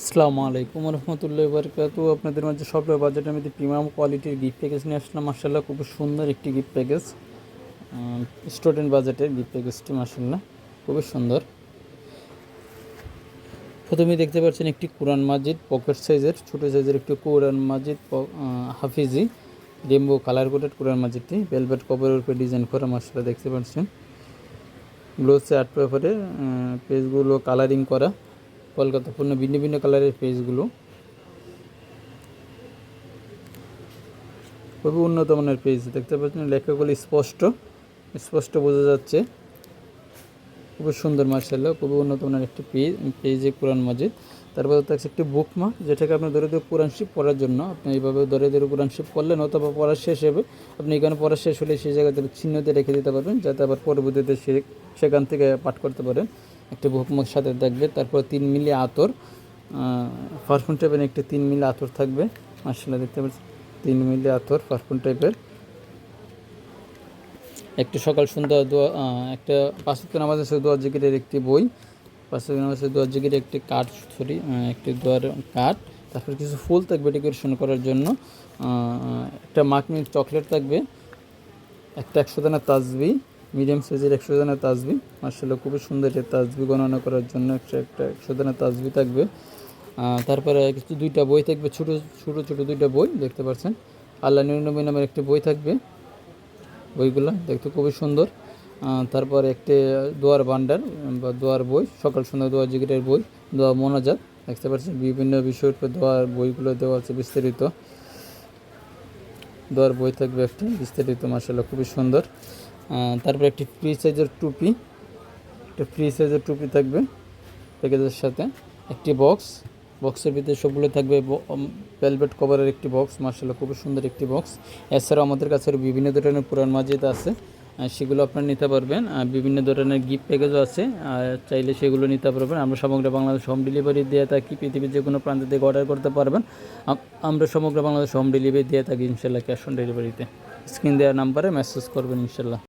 আসসালামু আলাইকুম রহমতুল্লাহি ওয়া বারাকাতুহু। আপনাদের মাঝে সফটওয়্যার বাজেটের মধ্যে প্রিমিয়াম কোয়ালিটির গিফট প্যাকেজ নিয়ে আসলাম। মাশাআল্লাহ খুব সুন্দর একটি গিফট প্যাকেজ, স্টুডেন্ট বাজেটের গিফট প্যাকেজটি মাশাআল্লাহ খুবই সুন্দর। প্রথমেই দেখতে পাচ্ছেন একটি কোরআন মাজিদ পকেট সাইজের ছোটো সাইজের একটি কোরআন মাজিদ হাফিজি রেমবো কালার কোডেড কোরআন মাজিদটি ভেলভেট কভারের উপরে ডিজাইন করা মাশাআল্লাহ দেখতে পাচ্ছেন। গ্লোসে আর্ট পেপারে পেজগুলো কালারিং করা, কলকাতা পূর্ণ ভিন্ন ভিন্ন কালারের পেজগুলো, খুবই উন্নত মানের পেজ দেখতে পাচ্ছেন। লেখাগুলো স্পষ্ট স্পষ্ট বোঝা যাচ্ছে, খুবই সুন্দর মাশাআল্লাহ খুবই উন্নত মানের একটি পেজে কোরআন মাজিদ। তারপর থাকছে একটি বুকমার্ক, যেটাকে আপনি ধরে ধরে কোরআন শিফ পড়ার জন্য আপনি এইভাবে ধরে ধরে কোরআন শিফ করলেন, অথবা পড়া শেষ হবে আপনি এখানে পড়া শেষ হলে সেই জায়গাতে চিহ্ন দিয়ে রেখে দিতে পারবেন, যাতে আবার পরবর্তীতে সেখান থেকে পাঠ করতে পারেন। একটি বুকমার্ক সাথে থাকবে। তারপর 3 মিলি আতর, পারফিউম টাইপের একটি 3 মিলি আতর থাকবে মাশাআল্লাহ দেখতে পাচ্ছেন। 3 মিলি আতর পারফিউম টাইপের। একটি সকাল সন্ধ্যা দোয়া, একটা 5 ওয়াক্ত নামাজের দোয়া জিকিরের একটি বই, 5 ওয়াক্ত নামাজের দোয়া জিকিরের একটি কার্ড, একটি দোয়ার কার্ড। তারপর কিছু ফুল থাকবে ডেকোরেশন করার জন্য, একটা মাখনি চকলেট থাকবে, একটা 100 দানা তাসবি, মিডিয়াম সাইজের 100 দানা তাসবি মাশাআল্লাহ খুবই সুন্দর। এই তাসবি গণনা করার জন্য একটা 100 দানা তাসবি থাকবে। তারপরে কিছু 2টা বই থাকবে, ছোটো ছোটো 2টা বই দেখতে পাচ্ছেন। আল্লাহ 99 নামের একটি বই থাকবে, বইগুলো দেখতে খুবই সুন্দর। তারপর একটি দোয়ার ভান্ডার বা দোয়ার বই, সকাল সন্ধ্যা দোয়া জিকিরের বই, দোয়া মোনাজাত দেখতে পাচ্ছেন। বিভিন্ন বিষয়ের উপর দোয়ার বইগুলো দেওয়া আছে বিস্তারিত, দোয়ার বই থাকবে একটি বিস্তারিত মাশাআল্লাহ খুবই সুন্দর। তারপর একটি ফ্রি সাইজের টুপি, একটা ফ্রি সাইজের টুপি থাকবে প্যাকেজের সাথে। একটি বক্সের ভিতরে সবগুলো থাকবে ভেলভেট কভারের একটি বক্স মাশাআল্লাহ খুবই সুন্দর একটি বক্স। এছাড়াও আমাদের কাছে বিভিন্ন ধরনের কোরআন মাজিদ আছে, সেগুলো আপনারা নিতে পারবেন। বিভিন্ন ধরনের গিফট প্যাকেজও আছে, চাইলে সেগুলো নিতে পারবেন। আমরা সমগ্র বাংলাদেশ হোম ডেলিভারি দিয়ে থাকি, পৃথিবীর যে কোনো প্রান্ত থেকে অর্ডার করতে পারবেন। আমরা সমগ্র বাংলাদেশ হোম ডেলিভারি দিয়ে থাকি ইনশাআল্লাহ, ক্যাশ অন ডেলিভারিতে। স্ক্রিন দেওয়া নাম্বারে মেসেজ করবেন ইনশাআল্লাহ।